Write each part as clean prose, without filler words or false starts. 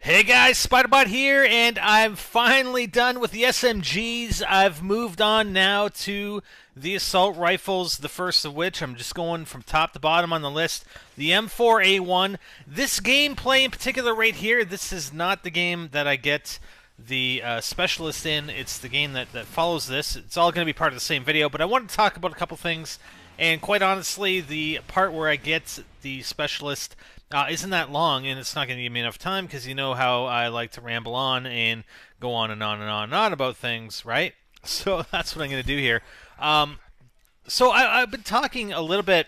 Hey guys, Spiderbot here, and I'm finally done with the SMGs. I've moved on now to the assault rifles, the first of which I'm just going from top to bottom on the list. The M4A1. This gameplay in particular right here, this is not the game that I get the specialist in. It's the game that follows this. It's all going to be part of the same video, but I wanted to talk about a couple things. And quite honestly, the part where I get the specialist isn't that long, and it's not going to give me enough time because you know how I like to ramble on and go on and on and on and on about things, right? So that's what I'm going to do here. I've been talking a little bit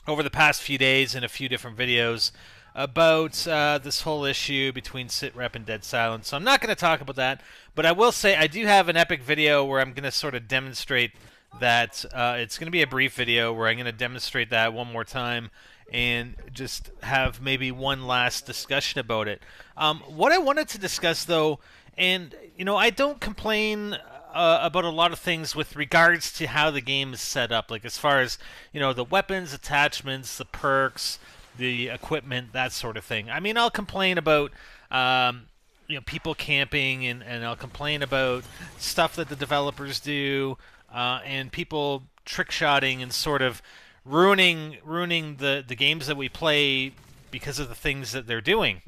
over the past few days in a few different videos about this whole issue between SitRep and Dead Silence. So I'm not going to talk about that, but I will say I do have an epic video where I'm going to sort of demonstrate that. It's going to be a brief video where I'm going to demonstrate that one more time and just have maybe one last discussion about it. What I wanted to discuss, though, and you know, I don't complain about a lot of things with regards to how the game is set up, like as far as, you know, the weapons, attachments, the perks, the equipment, that sort of thing. I mean, I'll complain about you know, people camping, and I'll complain about stuff that the developers do, and people trick-shotting and sort of ruining the games that we play because of the things that they're doing.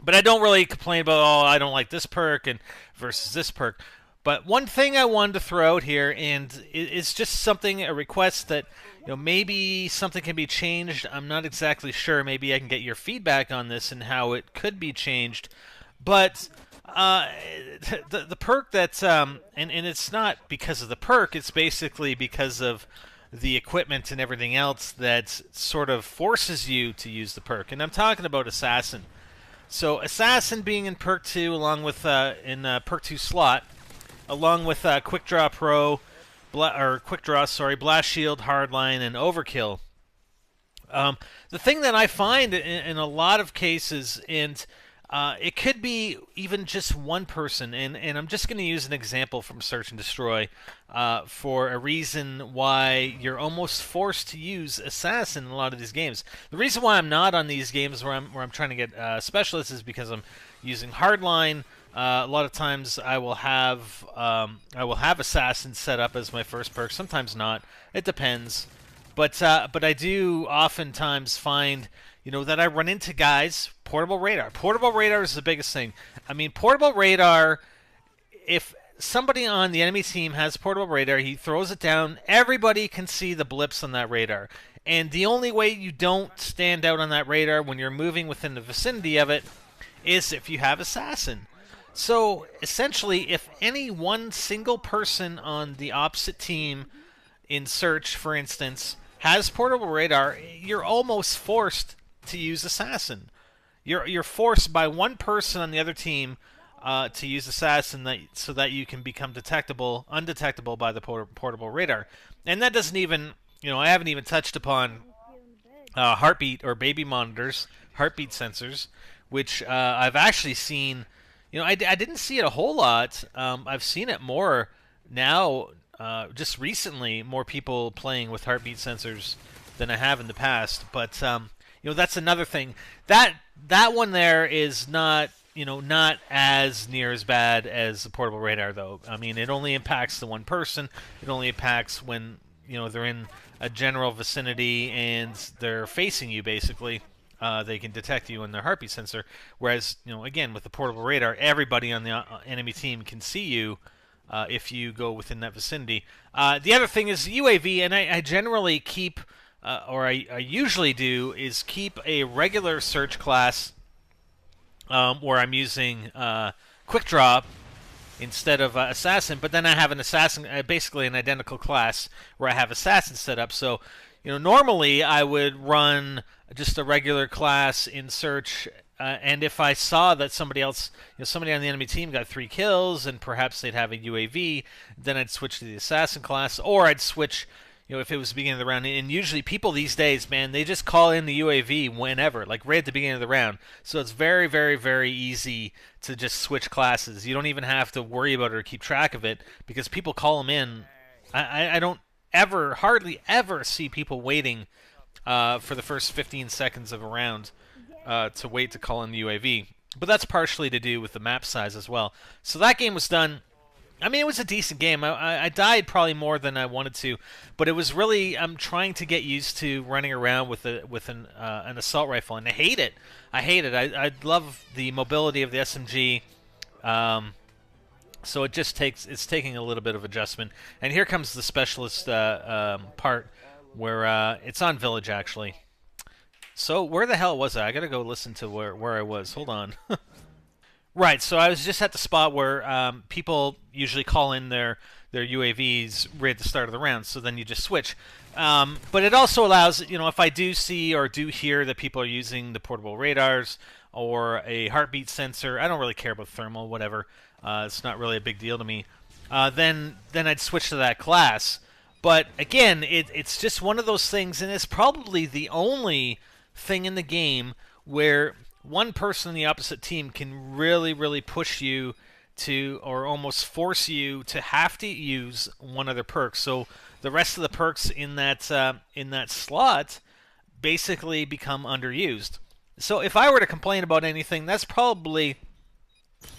But I don't really complain about, oh, I don't like this perk and versus this perk. But one thing I wanted to throw out here, and it's just something, a request that, you know, maybe something can be changed. I'm not exactly sure. Maybe I can get your feedback on this and how it could be changed. But the perk that's and it's not because of the perk. It's basically because of the equipment and everything else that sort of forces you to use the perk. And I'm talking about Assassin. So Assassin being in perk 2 along with in perk 2 slot, along with Quick Draw Pro, Quick Draw, sorry, Blast Shield, Hardline, and Overkill. The thing that I find in a lot of cases, and it could be even just one person, and I'm just going to use an example from Search and Destroy for a reason why you're almost forced to use Assassin in a lot of these games. The reason why I'm not on these games where I'm trying to get specialists is because I'm using Hardline. A lot of times I will have Assassin set up as my first perk. Sometimes not. It depends. But I do oftentimes find, you know, that I run into guys. Portable radar. Portable radar is the biggest thing. I mean, portable radar. If somebody on the enemy team has portable radar, he throws it down. Everybody can see the blips on that radar. And the only way you don't stand out on that radar when you're moving within the vicinity of it is if you have Assassin. So essentially, if any one single person on the opposite team in Search, for instance, has portable radar, you're almost forced to use Assassin. You're forced by one person on the other team to use Assassin so that you can become undetectable by the portable radar. And that doesn't even, you know, I haven't even touched upon heartbeat or baby monitors, heartbeat sensors, which I've actually seen. You know, I didn't see it a whole lot. I've seen it more now, just recently, more people playing with heartbeat sensors than I have in the past. But you know, that's another thing. That one there is not, you know, not as near as bad as the portable radar, though. I mean, it only impacts the one person. It only impacts when, you know, they're in a general vicinity and they're facing you, basically. They can detect you in their heartbeat sensor. Whereas, you know, again, with the portable radar, everybody on the enemy team can see you if you go within that vicinity. The other thing is UAV, and I generally keep, or I usually do, is keep a regular search class where I'm using Quick Draw instead of Assassin, but then I have an Assassin, basically an identical class where I have Assassin set up. So, you know, normally I would run just a regular class in Search, and if I saw that somebody else, you know, somebody on the enemy team got 3 kills, and perhaps they'd have a UAV, then I'd switch to the Assassin class, or I'd switch, you know, if it was the beginning of the round. And usually people these days, man, they just call in the UAV whenever, like right at the beginning of the round. So it's very, very, very easy to just switch classes. You don't even have to worry about it or keep track of it because people call them in. I don't hardly ever see people waiting for the first 15 seconds of a round to wait to call in the UAV. but that's partially to do with the map size as well. So that game was done. I mean, it was a decent game. I died probably more than I wanted to, but it was really I'm trying to get used to running around with an assault rifle, and I hate it. I hate it. I love the mobility of the SMG. So it's taking a little bit of adjustment. And here comes the specialist part where it's on village actually. So where the hell was I? I gotta go listen to where I was. Hold on. Right, so I was just at the spot where people usually call in their UAVs right at the start of the round, so then you just switch. But it also allows, if I do see or do hear that people are using the portable radars or a heartbeat sensor, I don't really care about thermal, whatever. It's not really a big deal to me. Then I'd switch to that class. But again, it's just one of those things, and it's probably the only thing in the game where one person in the opposite team can really, really push you to, or almost force you to have to use one of their perks. So the rest of the perks in that slot basically become underused. So if I were to complain about anything, that's probably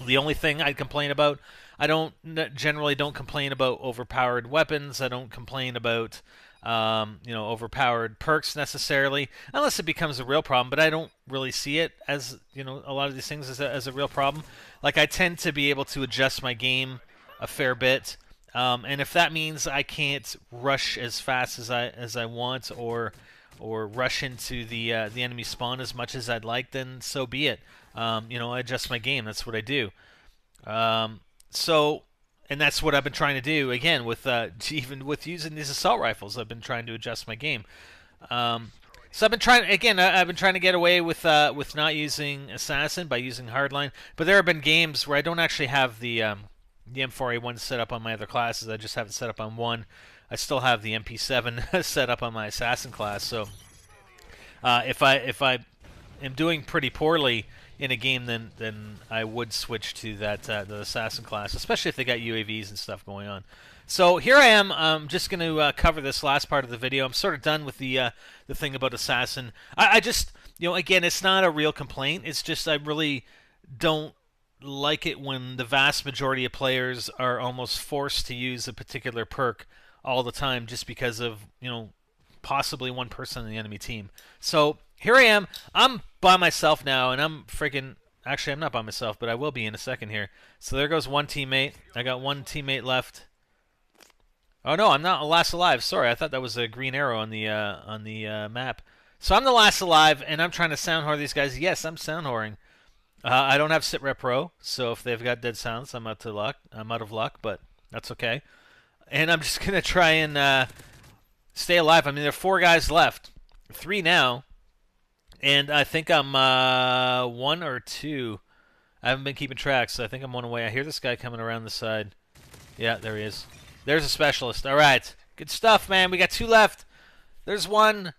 the only thing I'd complain about. I generally don't complain about overpowered weapons. I don't complain about overpowered perks necessarily, unless it becomes a real problem. But I don't really see it as a lot of these things as a real problem. Like I tend to be able to adjust my game a fair bit, and if that means I can't rush as fast as I want, or rush into the enemy spawn as much as I'd like, then so be it. I adjust my game. That's what I do. And that's what I've been trying to do again with even with using these assault rifles. I've been trying to adjust my game. So I've been trying again. I've been trying to get away with not using assassin by using hardline. But there have been games where I don't actually have the M4A1 set up on my other classes. I just have it set up on one. I still have the MP7 set up on my assassin class. So if I am doing pretty poorly in a game, then I would switch to that the assassin class, especially if they got UAVs and stuff going on. So here I am. I'm just going to cover this last part of the video. I'm sort of done with the thing about assassin. I just again, it's not a real complaint. It's just I really don't like it when the vast majority of players are almost forced to use a particular perk all the time just because of possibly one person on the enemy team. So here I am. I'm by myself now, and I'm freaking... Actually, I'm not by myself, but I will be in a second here. So there goes one teammate. I got one teammate left. Oh, no, I'm not last alive. Sorry, I thought that was a green arrow on the map. So I'm the last alive, and I'm trying to sound whore these guys. Yes, I'm sound whoring. I don't have SitRep Pro, so if they've got dead silence, I'm out of luck, but that's okay. And I'm just going to try and stay alive. I mean, there are 4 guys left. 3 now. And I think I'm 1 or 2. I haven't been keeping track, so I think I'm 1 away. I hear this guy coming around the side. Yeah, there he is. There's a specialist. All right. Good stuff, man. We got 2 left. There's 1.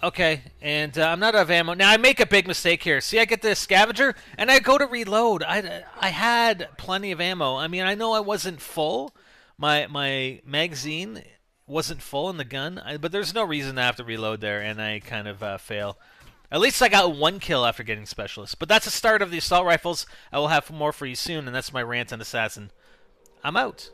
Okay, and I'm not out of ammo. Now, I make a big mistake here. See, I get the scavenger, and I go to reload. I had plenty of ammo. I mean, I know I wasn't full. My magazine wasn't full in the gun, but there's no reason to have to reload there, and I kind of fail. At least I got 1 kill after getting specialist. But that's the start of the assault rifles. I will have more for you soon, and that's my rant on assassin. I'm out.